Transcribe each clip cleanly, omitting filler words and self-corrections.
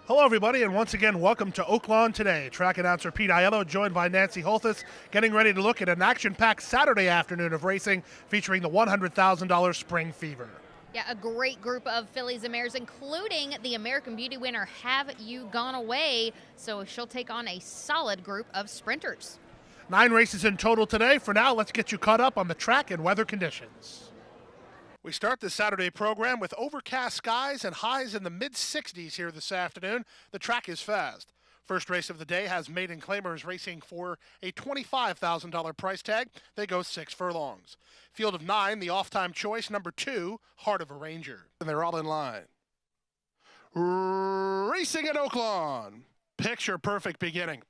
Hello, everybody, and once again, welcome to Oaklawn Today. Track announcer Pete Aiello, joined by Nancy Holthus, getting ready to look at an action-packed Saturday afternoon of racing featuring the $100,000 Spring Fever. Yeah, a great group of fillies and mares, including the American Beauty winner, Have You Gone Away? So she'll take on a solid group of sprinters. 9 races in total today. For now, let's get you caught up on the track and weather conditions. We start the Saturday program with overcast skies and highs in the mid-60s here this afternoon. The track is fast. First race of the day has Maiden claimers racing for a $25,000 price tag. They go 6 furlongs. Field of 9, the off-time choice, number 2, Heart of a Ranger. And they're all in line. Racing at Oaklawn. Picture perfect beginning.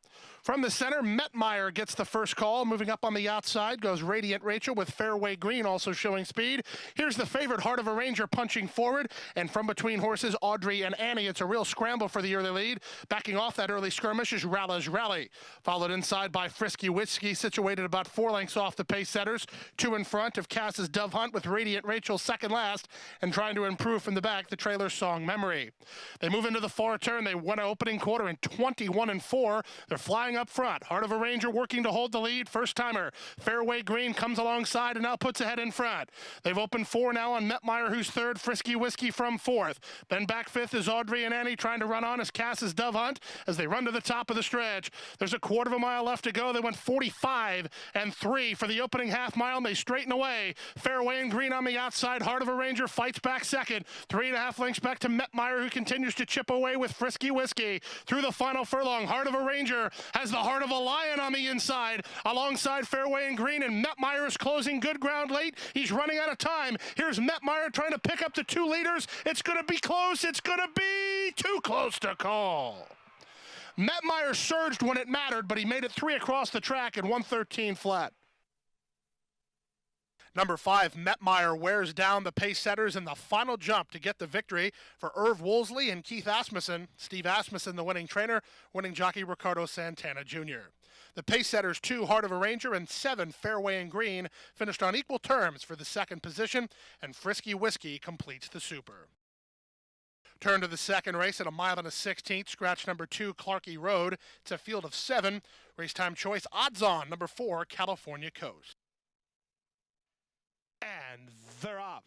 From the center, Metmeyer gets the first call. Moving up on the outside goes Radiant Rachel with Fairway Green also showing speed. Here's the favorite, Heart of a Ranger, punching forward. And from between horses, Audrey and Annie. It's a real scramble for the early lead. Backing off that early skirmish is Rally's Rally. Followed inside by Frisky Whiskey, situated about 4 lengths off the pace setters. 2 in front of Cass's Dove Hunt with Radiant Rachel second last. And trying to improve from the back, the trailer Song Memory. They move into the far turn. They won an opening quarter in 21-4. They're flying up front. Heart of a Ranger working to hold the lead. First timer. Fairway Green comes alongside and now puts ahead in front. They've opened 4 now on Metmeyer, who's third. Frisky Whiskey from 4th. Then back 5th is Audrey and Annie trying to run on as Cass's Dove Hunt as they run to the top of the stretch. There's a quarter of a mile left to go. They went 45-3 for the opening half mile, and they straighten away. Fairway and Green on the outside. Heart of a Ranger fights back second. 3.5 lengths back to Metmeyer, who continues to chip away with Frisky Whiskey. Through the final furlong, Heart of a Ranger has the heart of a lion on the inside alongside Fairway and Green, and Metmeyer is closing good ground late. He's running out of time. Here's Metmeyer trying to pick up the 2 leaders. It's going to be close. It's going to be too close to call. Metmeyer surged when it mattered, but he made it 3 across the track and 113 flat. Number 5, Metmeyer wears down the pace setters in the final jump to get the victory for Irv Woolsey and Keith Asmussen. Steve Asmussen, the winning trainer, winning jockey Ricardo Santana Jr. The pace setters 2, Heart of a Ranger, and 7, Fairway and Green, finished on equal terms for the second position, and Frisky Whiskey completes the super. Turn to the second race at 1 1/16, scratch number 2, Clarkey Road. It's a field of 7. Race time choice, odds on, number 4, California Coast. And they're off.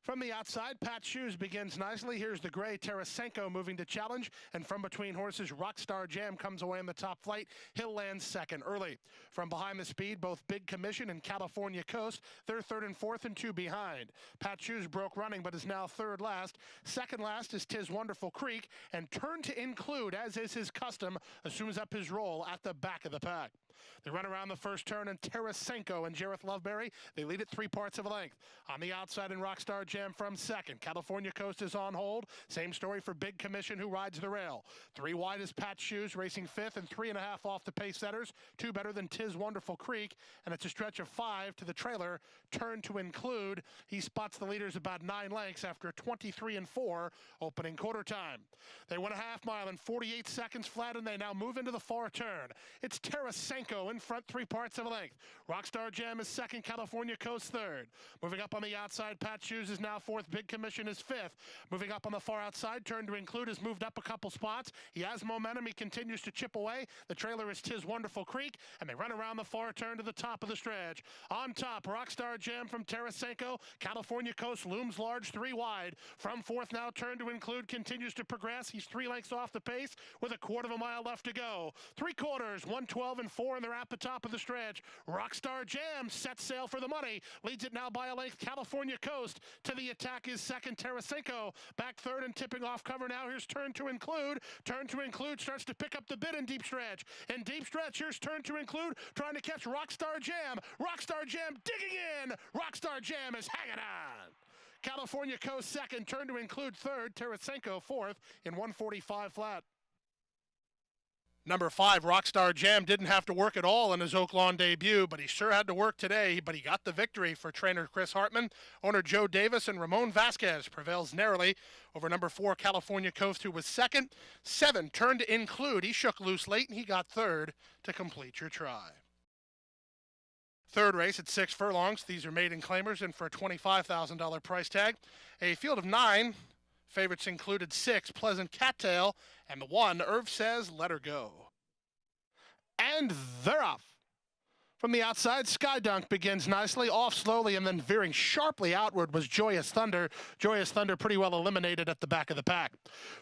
From the outside, Pat Shoes begins nicely. Here's the gray Tarasenko moving to challenge. And from between horses, Rockstar Jam comes away in the top flight. Hill lands second early. From behind the speed, both Big Commission and California Coast. They're third and fourth and 2 behind. Pat Shoes broke running but is now third last. Second last is Tis Wonderful Creek. And Turn to Include, as is his custom, assumes up his role at the back of the pack. They run around the first turn, and Tarasenko and Jareth Loveberry, they lead it 3 parts of a length. On the outside, and Rockstar Jam from second. California Coast is on hold. Same story for Big Commission, who rides the rail. 3 wide is Pat Shoes, racing 5th, and 3.5 off the pace setters. 2 better than Tis Wonderful Creek, and it's a stretch of 5 to the trailer. Turn to Include. He spots the leaders about 9 lengths after 23-4 opening quarter time. They went a half mile in 48 seconds flat, and they now move into the far turn. It's Tarasenko in front, 3 parts of a length. Rockstar Jam is second, California Coast third. Moving up on the outside, Pat Shoes is now 4th, Big Commission is 5th. Moving up on the far outside, Turn to Include has moved up a couple spots. He has momentum, he continues to chip away. The trailer is Tis Wonderful Creek, and they run around the far turn to the top of the stretch. On top, Rockstar Jam from Tarasenko. California Coast looms large, 3 wide. From 4th now, Turn to Include continues to progress. He's 3 lengths off the pace with a quarter of a mile left to go. 3 quarters, 112-4, and they're at the top of the stretch. Rockstar Jam sets sail for the money. Leads it now by a length. California Coast to the attack is second. Tarasenko back third and tipping off cover now. Here's Turn to Include. Turn to Include starts to pick up the bid in deep stretch. In deep stretch, here's Turn to Include trying to catch Rockstar Jam. Rockstar Jam digging in. Rockstar Jam is hanging on. California Coast second. Turn to Include third. Tarasenko 4th in 145 flat. Number 5, Rockstar Jam, didn't have to work at all in his Oaklawn debut, but he sure had to work today. But he got the victory for trainer Chris Hartman. Owner Joe Davis and Ramon Vasquez prevails narrowly over number 4, California Coast, who was second. 7, Turn to Include. He shook loose late, and he got third to complete your try. Third race at 6 furlongs. These are maiden claimers, and for a $25,000 price tag. A field of 9. Favorites included 6, Pleasant Cattail, and the 1, Irv Says Let Her Go. And they're off. From the outside, Skydunk begins nicely, off slowly, and then veering sharply outward was Joyous Thunder. Joyous Thunder pretty well eliminated at the back of the pack.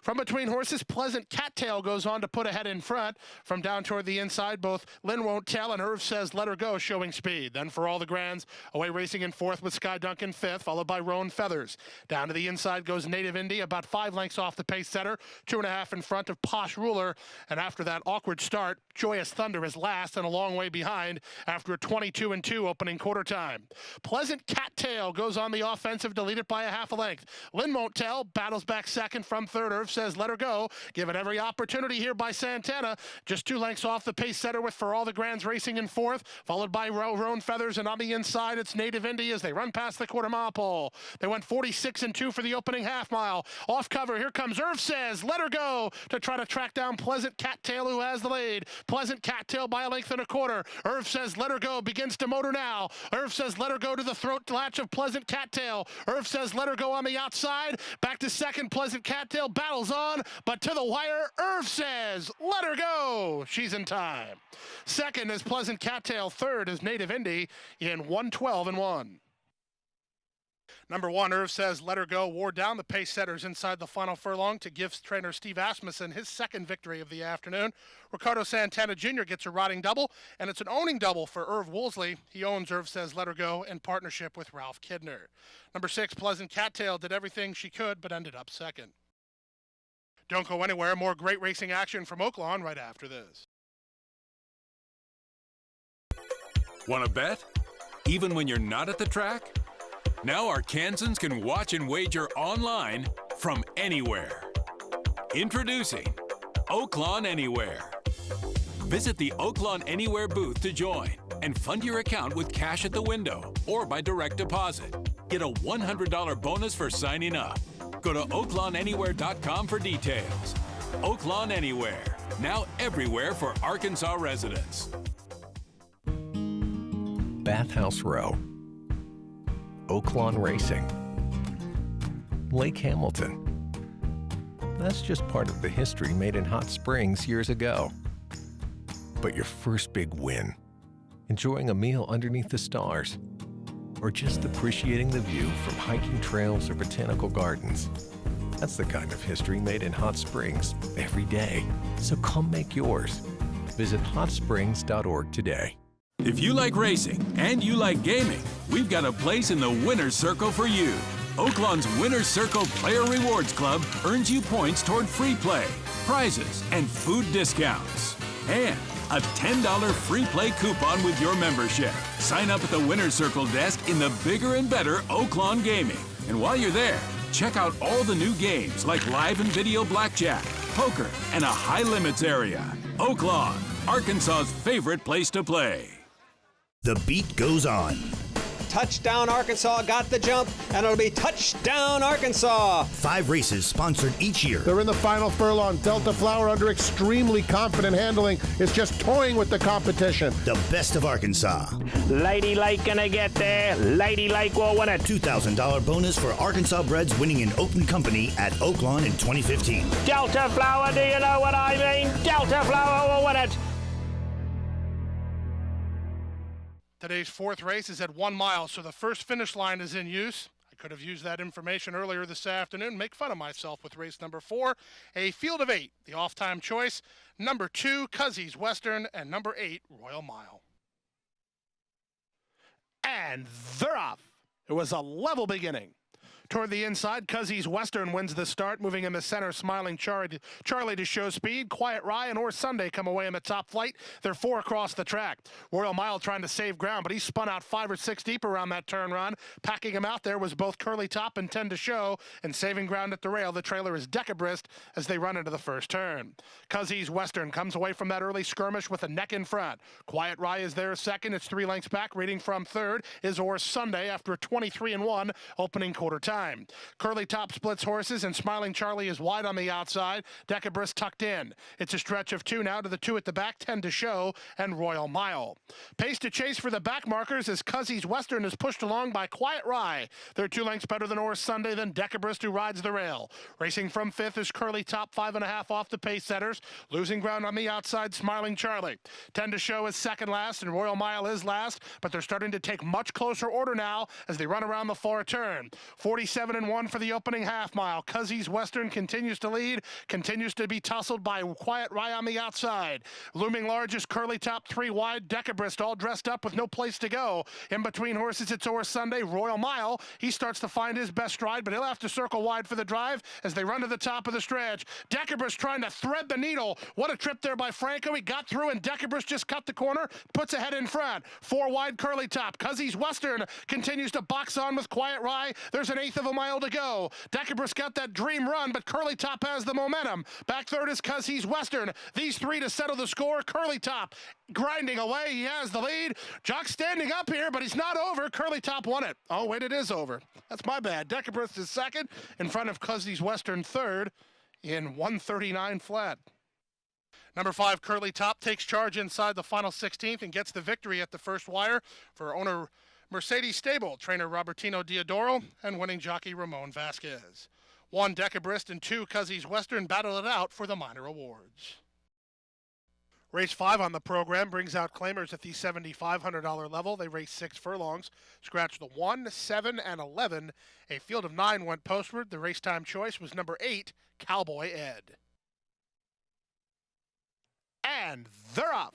From between horses, Pleasant Cattail goes on to put ahead in front. From down toward the inside, both Lynn Won't Tell and Irv Says Let Her Go showing speed. Then for all the grands, away racing in fourth with Skydunk in fifth, followed by Roan Feathers. Down to the inside goes Native Indy, about 5 lengths off the pace setter, 2.5 in front of Posh Ruler. And after that awkward start, Joyous Thunder is last and a long way behind after a 22-2 opening quarter time. Pleasant Cattail goes on the offensive to lead it by a half a length. Lynn Won't Tell battles back second from third. Irv Says Let Her Go. Given every opportunity here by Santana. Just 2 lengths off the pace setter with For All the Grands racing in fourth, followed by Roan Feathers, and on the inside it's Native Indy as they run past the quarter-mile pole. They went 46-2 for the opening half mile. Off cover, here comes Irv Says Let Her Go to try to track down Pleasant Cattail, who has the lead. Pleasant Cattail by a length and a quarter. Irv Says Let Her Go begins to motor now. Irv Says Let Her Go to the throat latch of Pleasant Cattail. Irv Says Let Her Go on the outside. Back to second. Pleasant Cattail battles on, but to the wire. Irv Says Let Her Go. She's in time. Second is Pleasant Cattail. Third is Native Indy in 1:12-1. Number 1, Irv Says Let Her Go, wore down the pace setters inside the final furlong to give trainer Steve Asmussen his second victory of the afternoon. Ricardo Santana Jr. gets a riding double, and it's an owning double for Irv Woolsey. He owns Irv Says Let Her Go in partnership with Ralph Kidner. Number 6, Pleasant Cattail did everything she could, but ended up second. Don't go anywhere. More great racing action from Oaklawn right after this. Want to bet? Even when you're not at the track? Now Arkansans can watch and wager online from anywhere. Introducing Oaklawn Anywhere. Visit the Oaklawn Anywhere booth to join and fund your account with cash at the window or by direct deposit. Get a $100 bonus for signing up. Go to oaklawnanywhere.com for details. Oaklawn Anywhere, now everywhere for Arkansas residents. Bathhouse Row, Oaklawn Racing, Lake Hamilton. That's just part of the history made in Hot Springs years ago. But your first big win, enjoying a meal underneath the stars, or just appreciating the view from hiking trails or botanical gardens. That's the kind of history made in Hot Springs every day. So come make yours. Visit hotsprings.org today. If you like racing and you like gaming, we've got a place in the Winner's Circle for you. Oaklawn's Winner's Circle Player Rewards Club earns you points toward free play, prizes, and food discounts. And a $10 free play coupon with your membership. Sign up at the Winner's Circle desk in the bigger and better Oaklawn Gaming. And while you're there, check out all the new games like live and video blackjack, poker, and a high limits area. Oaklawn, Arkansas's favorite place to play. The beat goes on. Touchdown Arkansas got the jump, and it'll be touchdown Arkansas. 5 races sponsored each year. They're in the final furlong. Delta Flower, under extremely confident handling, is just toying with the competition. The best of Arkansas. Lady Lake gonna get there. Lady Lake will win it. $2,000 bonus for Arkansas breds winning in open company at Oaklawn in 2015. Delta Flower, do you know what I mean? Delta Flower will win it. Today's fourth race is at 1 mile, so the first finish line is in use. I could have used that information earlier this afternoon. Make fun of myself with race number 4, a field of 8. The off-time choice, number 2, Cuzzies Western, and number 8, Royal Mile. And they're off. It was a level beginning. Toward the inside, Cuzzies Western wins the start, moving in the center, Smiling Charlie to show speed. Quiet Ryan or Sunday come away in the top flight. They're 4 across the track. Royal Mile trying to save ground, but he spun out 5 or 6 deep around that turn run. Packing him out there was both Curly Top and 10 to show, and saving ground at the rail. The trailer is Decabrist as they run into the first turn. Cuzzies Western comes away from that early skirmish with a neck in front. Quiet Rye is there second. It's 3 lengths back. Reading from third is Or Sunday after a 23-1 opening quarter time. time. Curly Top splits horses, and Smiling Charlie is wide on the outside. Decabris tucked in. It's a stretch of 2 now to the 2 at the back, 10 to show, and Royal Mile. Pace to chase for the back markers as Cuzzy's Western is pushed along by Quiet Rye. They're 2 lengths better than Oris Sunday, than Decabris, who rides the rail. Racing from 5th is Curly Top, 5.5 off the pace setters. Losing ground on the outside, Smiling Charlie. 10 to show is second last, and Royal Mile is last, but they're starting to take much closer order now as they run around the far turn. 47-1 for the opening half mile. Cuzzy's Western continues to lead, continues to be tussled by Quiet Rye on the outside. Looming large is Curly Top, 3 wide. Decabris all dressed up with no place to go. In between horses, it's Oris Sunday. Royal Mile, he starts to find his best stride, but he'll have to circle wide for the drive as they run to the top of the stretch. Decabris trying to thread the needle. What a trip there by Franco. He got through, and Decabris just cut the corner, puts ahead in front. 4 wide Curly Top. Cuzzy's Western continues to box on with Quiet Rye. There's an 1/8 of a mile to go. Decabris got that dream run, but Curly Top has the momentum. Back third is Cuzzy's Western. These 3 to settle the score. Curly Top grinding away. He has the lead. Jock standing up here, but he's not over. Curly Top won it. Oh, wait, it is over. That's my bad. Decabris is second in front of Cuzzy's Western third in 139 flat. Number 5, Curly Top, takes charge inside the final 16th and gets the victory at the first wire for owner Mercedes Stable, trainer Robertino Diodoro, and winning jockey Ramon Vasquez. 1, Decabris, and 2, Cuzzy's Western battled it out for the minor awards. Race 5 on the program brings out claimers at the $7,500 level. They race 6 furlongs, scratched the 1, 7, and 11. A field of 9 went postward. The race time choice was number 8, Cowboy Ed. And they're off.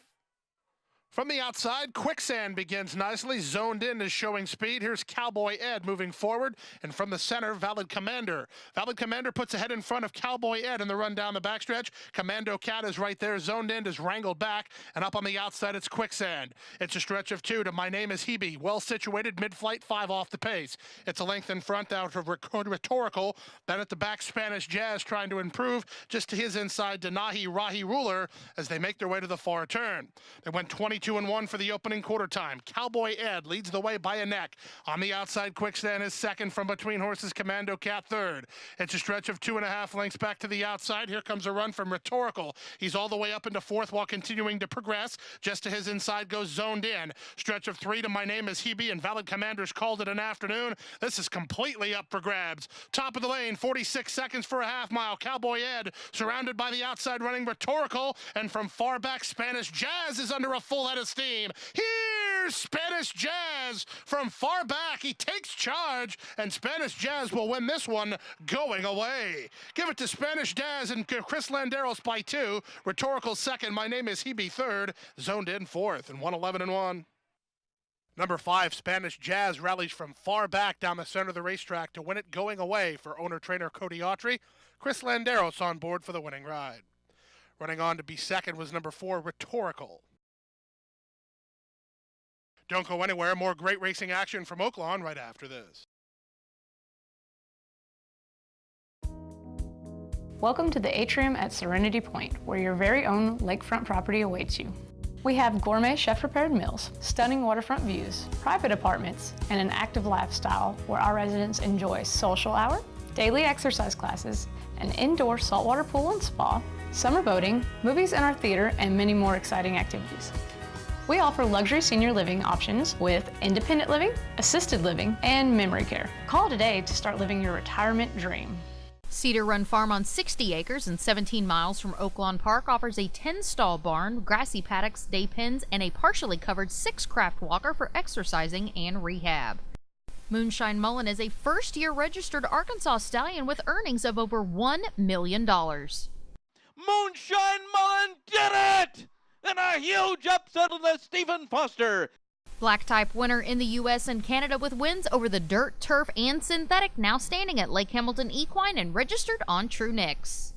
From the outside, Quicksand begins nicely. Zoned in is showing speed. Here's Cowboy Ed moving forward. And from the center, Valid Commander. Valid Commander puts ahead in front of Cowboy Ed in the run down the backstretch. Commando Cat is right there. Zoned in is wrangled back. And up on the outside, it's Quicksand. It's a stretch of 2 to My Name is Hebe. Well situated, mid-flight, 5 off the pace. It's a length in front out of Rhetorical. Then at the back, Spanish Jazz trying to improve. Just to his inside, Denahi Rahi Ruler as they make their way to the far turn. They went 22-1 for the opening quarter time. Cowboy Ed leads the way by a neck. On the outside, Quicksand is second. From between horses, Commando Cat third. It's a stretch of 2.5 lengths back to the outside. Here comes a run from Rhetorical. He's all the way up into fourth while continuing to progress. Just to his inside goes Zoned In. Stretch of 3 to My Name is Hebe, and Valid Commander's called it an afternoon. This is completely up for grabs. Top of the lane, 46 seconds for a half mile. Cowboy Ed surrounded by the outside running Rhetorical, and from far back, Spanish Jazz is under a full head of steam. Here's Spanish Jazz from far back. He takes charge, and Spanish Jazz will win this one going away. Give it to Spanish Jazz and Chris Landeros by 2. Rhetorical second. My Name is Hebe third. Zoned In fourth, and 111-1. Number 5, Spanish Jazz rallies from far back down the center of the racetrack to win it going away for owner-trainer Cody Autry. Chris Landeros on board for the winning ride. Running on to be second was number 4, Rhetorical. Don't go anywhere. More great racing action from Oaklawn right after this. Welcome to the atrium at Serenity Point, where your very own lakefront property awaits you. We have gourmet chef-prepared meals, stunning waterfront views, private apartments, and an active lifestyle where our residents enjoy social hour, daily exercise classes, an indoor saltwater pool and spa, summer boating, movies in our theater, and many more exciting activities. We offer luxury senior living options with independent living, assisted living, and memory care. Call today to start living your retirement dream. Cedar Run Farm on 60 acres and 17 miles from Oaklawn Park offers a 10-stall barn, grassy paddocks, day pens, and a partially covered 6-craft walker for exercising and rehab. Moonshine Mullen is a first-year registered Arkansas stallion with earnings of over $1 million. Moonshine Mullen did it! And a huge upset of the Stephen Foster. Black type winner in the U.S. and Canada with wins over the dirt, turf, and synthetic, now standing at Lake Hamilton Equine and registered on True Nicks.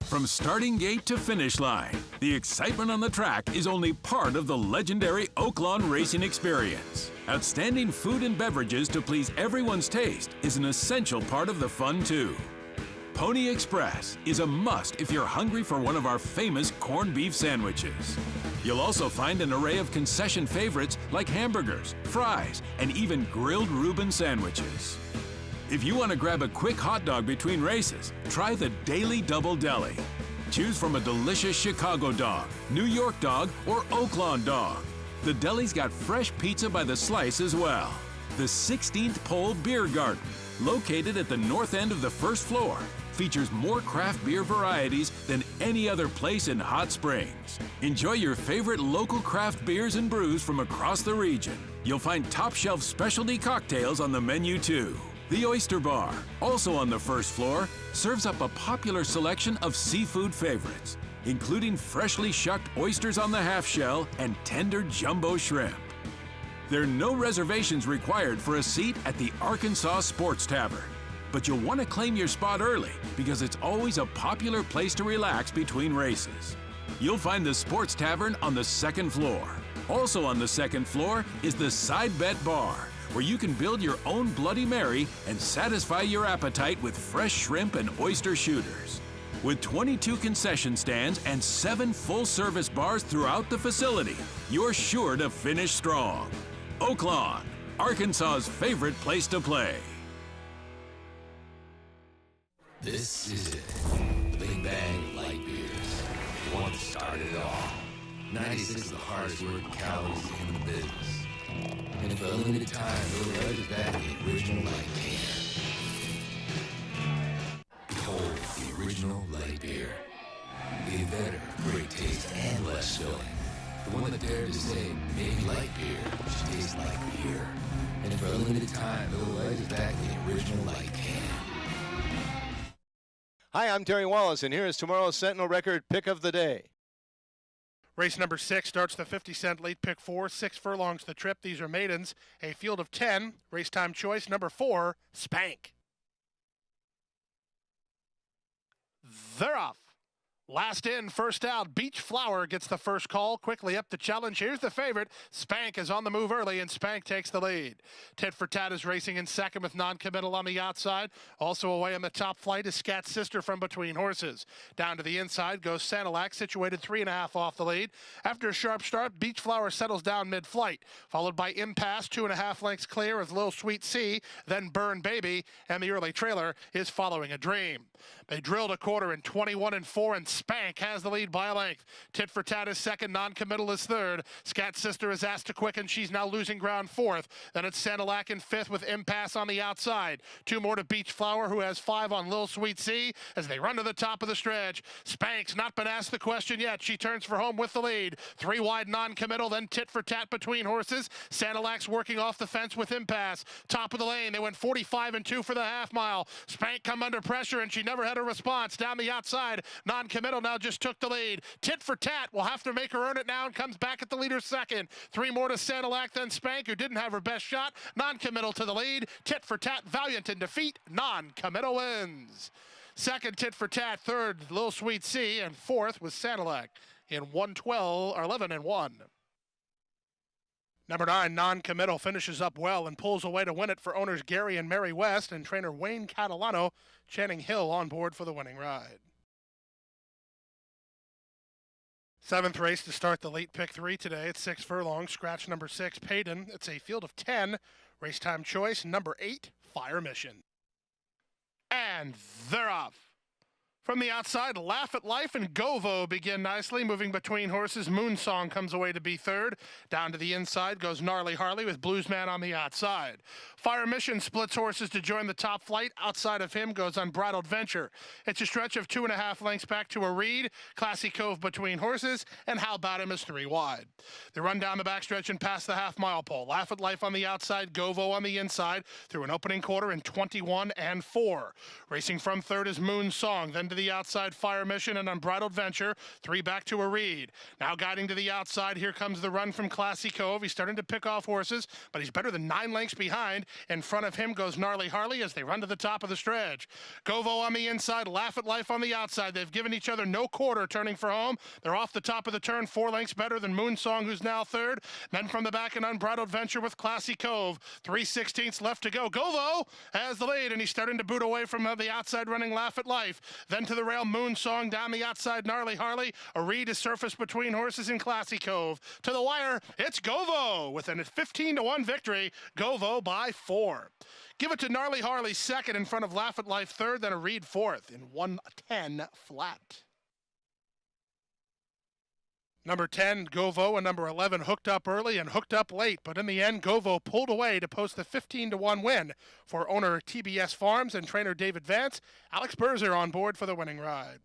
From starting gate to finish line, the excitement on the track is only part of the legendary Oaklawn racing experience. Outstanding food and beverages to please everyone's taste is an essential part of the fun, too. Pony Express is a must if you're hungry for one of our famous corned beef sandwiches. You'll also find an array of concession favorites like hamburgers, fries, and even grilled Reuben sandwiches. If you want to grab a quick hot dog between races, try the Daily Double Deli. Choose from a delicious Chicago dog, New York dog, or Oaklawn dog. The deli's got fresh pizza by the slice as well. The 16th Pole Beer Garden, located at the north end of the first floor, features more craft beer varieties than any other place in Hot Springs. Enjoy your favorite local craft beers and brews from across the region. You'll find top-shelf specialty cocktails on the menu too. The Oyster Bar, also on the first floor, serves up a popular selection of seafood favorites, including freshly shucked oysters on the half shell and tender jumbo shrimp. There are no reservations required for a seat at the Arkansas Sports Tavern, but you'll want to claim your spot early because it's always a popular place to relax between races. You'll find the Sports Tavern on the second floor. Also on the second floor is the Side Bet Bar, where you can build your own Bloody Mary and satisfy your appetite with fresh shrimp and oyster shooters. With 22 concession stands and 7 full-service bars throughout the facility, you're sure to finish strong. Oaklawn, Arkansas's favorite place to play. This is it. The Big Bang of light beers. The one that started it all. 96 is the hardest working calories in the business. And for a limited time, they'll let it back the original light beer. Behold, the original light beer. The inventor of great taste and less filling. The one that dared to say, maybe light beer should taste like beer. And for a limited time, they'll let it back the original light can. Hi, I'm Terry Wallace, and here is tomorrow's Sentinel Record Pick of the Day. Race number 6 starts the 50-cent late pick 4, 6 furlongs the trip. These are maidens, a field of 10. Race time choice number 4, Spank. They're off. Last in, first out, Beach Flower gets the first call, quickly up the challenge. Here's the favorite. Spank is on the move early, and Spank takes the lead. Tit for Tat is racing in second with non-committal on the outside. Also away on the top flight is Scat's Sister from between horses. Down to the inside goes Sanilac, situated 3.5 off the lead. After a sharp start, Beach Flower settles down mid-flight, followed by Impasse, 2.5 lengths clear of Lil Sweet Sea, then Burn Baby, and the early trailer is Following a Dream. They drilled a quarter in 21-4, and Spank has the lead by a length. Tit for Tat is second, non-committal is third. Scat's Sister is asked to quicken. She's now losing ground fourth. Then it's Sanilac in fifth with Impasse on the outside. 2 more to Beach Flower, who has 5 on Lil Sweet Sea as they run to the top of the stretch. Spank's not been asked the question yet. She turns for home with the lead. 3 wide non-committal, then Tit for Tat between horses. Sanilac's working off the fence with Impasse. Top of the lane, they went 45-2 for the half mile. Spank come under pressure, and she never had a response. Down the outside, non-committal now just took the lead. Tit for Tat will have to make her earn it now and comes back at the leader's second. 3 more to Sanilac, then Spank, who didn't have her best shot. Non-committal to the lead. Tit for Tat valiant in defeat. Non-committal wins. Second, Tit for Tat. Third, Lil Sweet Sea. And fourth was Sanilac in 11-1. Number 9, non-committal, finishes up well and pulls away to win it for owners Gary and Mary West and trainer Wayne Catalano. Channing Hill on board for the winning ride. 7th race to start the late pick 3 today. It's 6 furlongs. Scratch number 6, Maiden. It's a field of 10. Race time choice number 8, Fire Mission. And they're off. From the outside, Laugh at Life and Govo begin nicely, moving between horses. Moonsong comes away to be third. Down to the inside goes Gnarly Harley with Bluesman on the outside. Fire Mission splits horses to join the top flight. Outside of him goes Unbridled Venture. It's a stretch of 2.5 lengths back to a reed. Classy Cove between horses, and How About Him is 3 wide. They run down the backstretch and past the half-mile pole. Laugh at Life on the outside, Govo on the inside, through an opening quarter in 21-4. Racing from third is Moonsong, then to the outside, Fire Mission and Unbridled Venture. 3 back to a reed. Now guiding to the outside, here comes the run from Classy Cove. He's starting to pick off horses, but he's better than 9 lengths behind. In front of him goes Gnarly Harley as they run to the top of the stretch. Govo on the inside, Laugh at Life on the outside. They've given each other no quarter turning for home. They're off the top of the turn, 4 lengths better than Moonsong, who's now third. Then from the back, an Unbridled Venture with Classy Cove. 3/16 left to go. Govo has the lead, and he's starting to boot away from the outside running Laugh at Life. Then to the rail, Moon Song down the outside, Gnarly Harley. A read is surfaced between horses in Classy Cove. To the wire, it's Govo with a 15-1 victory. Govo by 4. Give it to Gnarly Harley second in front of Laugh at Life third, then a read fourth in 110 flat. Number 10, Govo, and number 11, hooked up early and hooked up late. But in the end, Govo pulled away to post the 15-1 win for owner TBS Farms and trainer David Vance. Alex Berzer on board for the winning ride.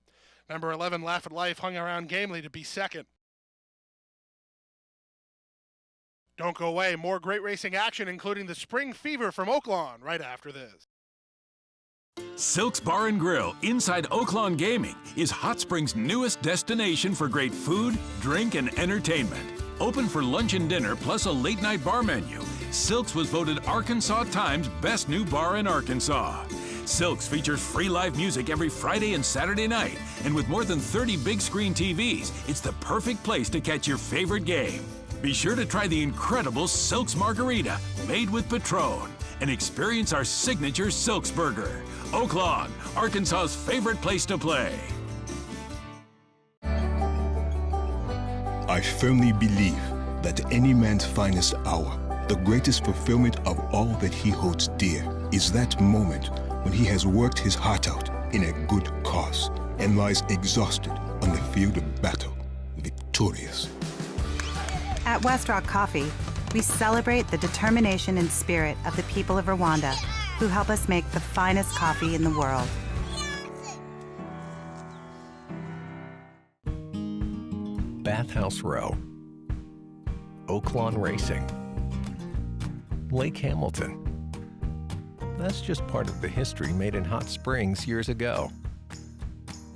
Number 11, Laugh at Life, hung around gamely to be second. Don't go away. More great racing action, including the Spring Fever from Oaklawn, right after this. Silk's Bar and Grill inside Oaklawn Gaming is Hot Springs' newest destination for great food, drink, and entertainment. Open for lunch and dinner plus a late-night bar menu, Silk's was voted Arkansas Times Best New Bar in Arkansas. Silk's features free live music every Friday and Saturday night, and with more than 30 big screen TVs, it's the perfect place to catch your favorite game. Be sure to try the incredible Silk's Margarita made with Patron and experience our signature Silk's Burger. Oaklawn, Arkansas's favorite place to play. I firmly believe that any man's finest hour, the greatest fulfillment of all that he holds dear, is that moment when he has worked his heart out in a good cause and lies exhausted on the field of battle, victorious. At West Rock Coffee, we celebrate the determination and spirit of the people of Rwanda who help us make the finest coffee in the world. Bathhouse Row, Oaklawn Racing, Lake Hamilton. That's just part of the history made in Hot Springs years ago.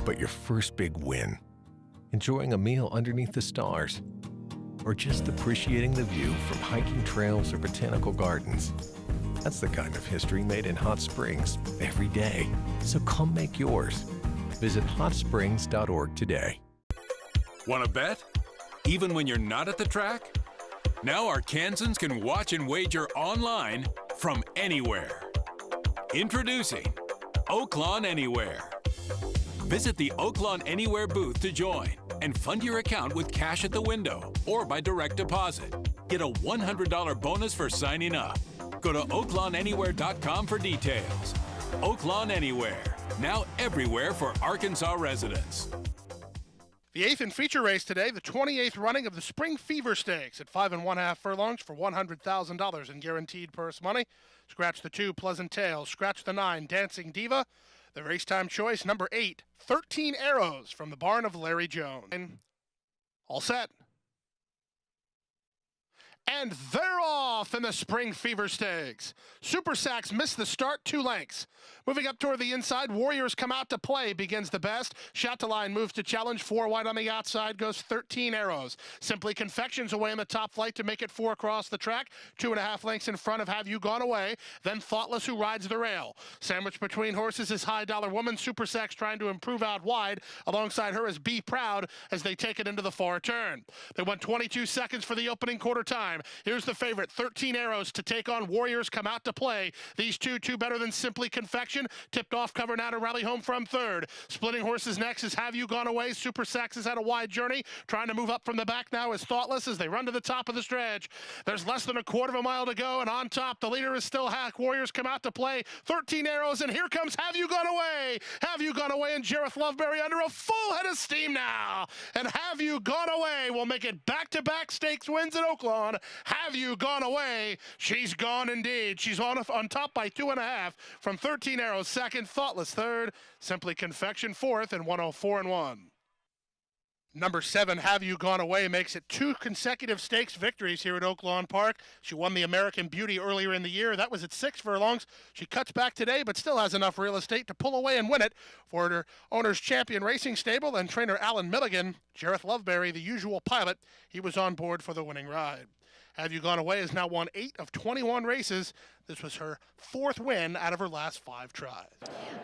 But your first big win, enjoying a meal underneath the stars, or just appreciating the view from hiking trails or botanical gardens. That's the kind of history made in Hot Springs every day. So come make yours. Visit hotsprings.org today. Want to bet? Even when you're not at the track? Now Arkansans can watch and wager online from anywhere. Introducing Oaklawn Anywhere. Visit the Oaklawn Anywhere booth to join and fund your account with cash at the window or by direct deposit. Get a $100 bonus for signing up. Go to oaklawnanywhere.com for details. Oaklawn Anywhere, now everywhere for Arkansas residents. The 8th and feature race today, the 28th running of the Spring Fever Stakes at 5 1/2 furlongs for $100,000 in guaranteed purse money. Scratch the 2, Pleasant Tales. Scratch the 9, Dancing Diva. The racetime choice, number 8, 13 Arrows from the barn of Larry Jones. All set. And they're off in the Spring Fever Stakes. Super Sacks missed the start 2 lengths. Moving up toward the inside, Warriors come out to play, begins the best. Shot to line moves to challenge, 4 wide on the outside, goes 13 Arrows. Simply Confections away in the top flight to make it 4 across the track. 2.5 lengths in front of Have You Gone Away. Then Thoughtless, who rides the rail. Sandwiched between horses is High Dollar Woman. Super Sacks trying to improve out wide. Alongside her is Be Proud as they take it into the far turn. They went 22 seconds for the opening quarter time. Here's the favorite, 13 Arrows to take on Warriors come out to play. These two better than Simply Confection. Tipped off cover now to rally home from third. Splitting horses next is Have You Gone Away. Super Sacks has had a wide journey. Trying to move up from the back now is Thoughtless as they run to the top of the stretch. There's less than a quarter of a mile to go, and on top, the leader is still Hack. Warriors come out to play. 13 Arrows, and here comes Have You Gone Away. Have You Gone Away and Jareth Loveberry under a full head of steam now. And Have You Gone Away will make it back-to-back stakes wins at Oaklawn. Have You Gone Away? She's gone indeed. She's on top by 2.5 from 13 Arrows second, Thoughtless third, Simply Confection fourth, and 104-1. Number 7, Have You Gone Away, makes it 2 consecutive stakes victories here at Oaklawn Park. She won the American Beauty earlier in the year. That was at 6 furlongs. She cuts back today, but still has enough real estate to pull away and win it for her owner's Champion Racing Stable and trainer Alan Milligan. Jareth Loveberry, the usual pilot, he was on board for the winning ride. Have You Gone Away has now won 8 of 21 races. This was her 4th win out of her last 5 tries.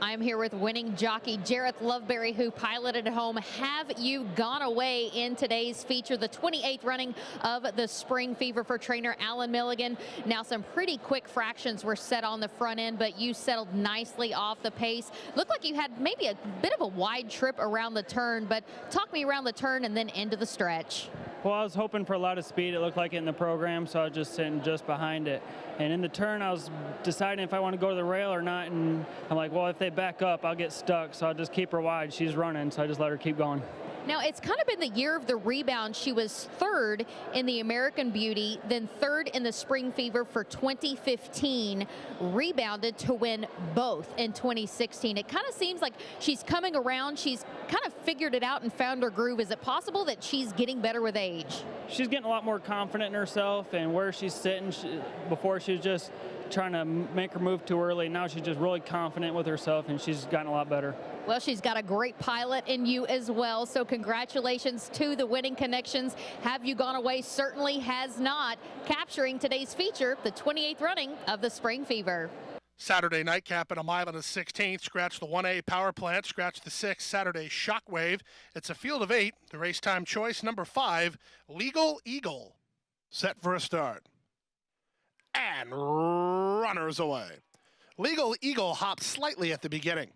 I'm here with winning jockey Jareth Loveberry, who piloted home Have You Gone Away in today's feature, the 28th running of the Spring Fever for trainer Alan Milligan. Now, some pretty quick fractions were set on the front end, but you settled nicely off the pace. Looked like you had maybe a bit of a wide trip around the turn, but talk me around the turn and then into the stretch. Well, I was hoping for a lot of speed. It looked like it in the program, so I was just sitting just behind it. And in the turn, I was deciding if I want to go to the rail or not, and I'm like, well, if they back up, I'll get stuck, so I'll just keep her wide. She's running, so I just let her keep going. Now, it's kind of been the year of the rebound. She was 3rd in the American Beauty, then 3rd in the Spring Fever for 2015, rebounded to win both in 2016. It kind of seems like she's coming around. She's kind of figured it out and found her groove. Is it possible that she's getting better with age? She's getting a lot more confident in herself and where she's sitting. Before she was just trying to make her move too early. Now she's just really confident with herself, and she's gotten a lot better. Well, she's got a great pilot in you as well, so congratulations to the winning connections. Have You Gone Away certainly has not, capturing today's feature, the 28th running of the Spring Fever. Saturday nightcap at a mile and a 16th. Scratch the 1A Power Plant. Scratch the 6 Saturday Shockwave. It's a field of 8. The race time choice, number 5, Legal Eagle. Set for a start. And runners away. Legal Eagle hops slightly at the beginning.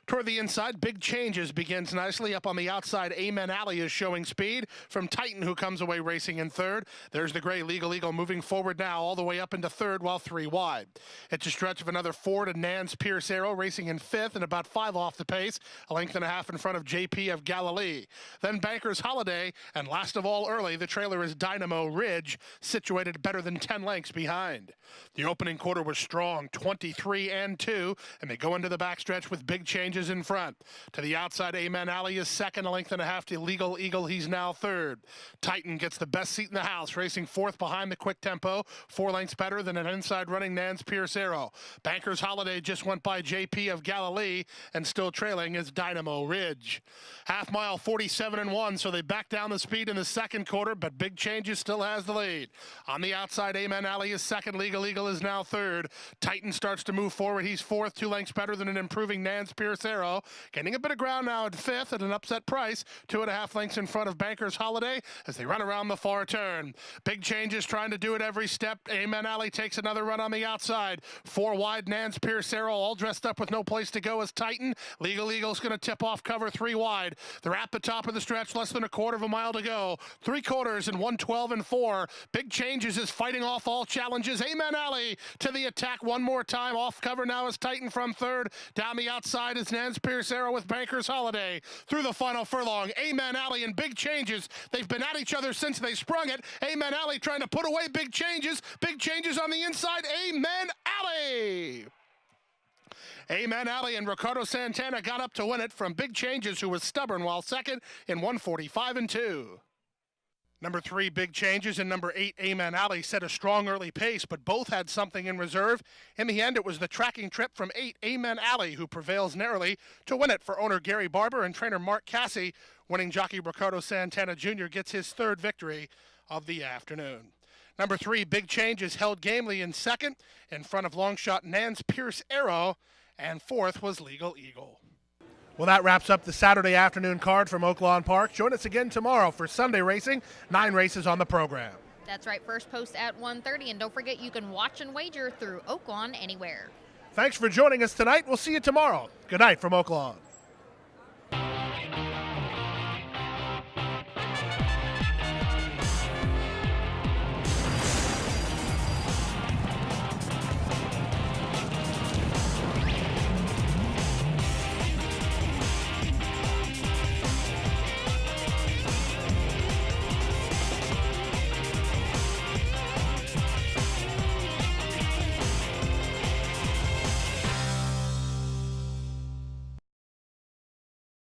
Toward the inside, Big Changes begins nicely. Up on the outside, Amen Alley is showing speed from Titan, who comes away racing in 3rd. There's the gray Legal Eagle moving forward now all the way up into 3rd while 3 wide. It's a stretch of another 4 to Nance Pierce Arrow racing in 5th and about 5 off the pace, a length and a half in front of JP of Galilee. Then Banker's Holiday, and last of all early, the trailer is Dynamo Ridge, situated better than 10 lengths behind. The opening quarter was strong, 23-2, and they go into the backstretch with Big Changes in front. To the outside, Amen Alley is 2nd, a length and a half to Legal Eagle. He's now 3rd. Titan gets the best seat in the house, racing 4th behind the quick tempo, 4 lengths better than an inside running Nance Pierce Arrow. Banker's Holiday just went by JP of Galilee, and still trailing is Dynamo Ridge. Half mile, 47-1, so they back down the speed in the 2nd quarter, but Big Changes still has the lead. On the outside, Amen Alley is 2nd, Legal Eagle is now 3rd. Titan starts to move forward. He's 4th, 2 lengths better than an improving Nance Pierce Arrow. Gaining a bit of ground now at 5th at an upset price, 2.5 lengths in front of Banker's Holiday as they run around the far turn. Big Changes trying to do it every step. Amen Alley takes another run on the outside. 4 wide, Nance Pierce Arrow all dressed up with no place to go as Titan. Legal Eagle's going to tip off cover 3 wide. They're at the top of the stretch, less than a quarter of a mile to go. 3 quarters and 1:12-4. Big Changes is fighting off all challenges. Amen Alley to the attack one more time. Off cover now is Titan from 3rd. Down the outside is Nance Pierce Arrow with Banker's Holiday. Through the final furlong, Amen Alley and Big Changes. They've been at each other since they sprung it. Amen Alley trying to put away Big Changes. Big Changes on the inside. Amen Alley. Amen Alley and Ricardo Santana got up to win it from Big Changes, who was stubborn, while 2nd in 1:45-2. Number 3, Big Changes, and number 8, Amen Alley, set a strong early pace, but both had something in reserve. In the end, it was the tracking trip from 8, Amen Alley, who prevails narrowly to win it for owner Gary Barber and trainer Mark Cassie. Winning jockey Ricardo Santana Jr. gets his 3rd victory of the afternoon. Number 3, Big Changes, held gamely in 2nd, in front of long shot Nance Pierce Arrow, and 4th was Legal Eagle. Well, that wraps up the Saturday afternoon card from Oaklawn Park. Join us again tomorrow for Sunday racing. 9 races on the program. That's right, first post at 1:30, and don't forget you can watch and wager through Oaklawn anywhere. Thanks for joining us tonight. We'll see you tomorrow. Good night from Oaklawn.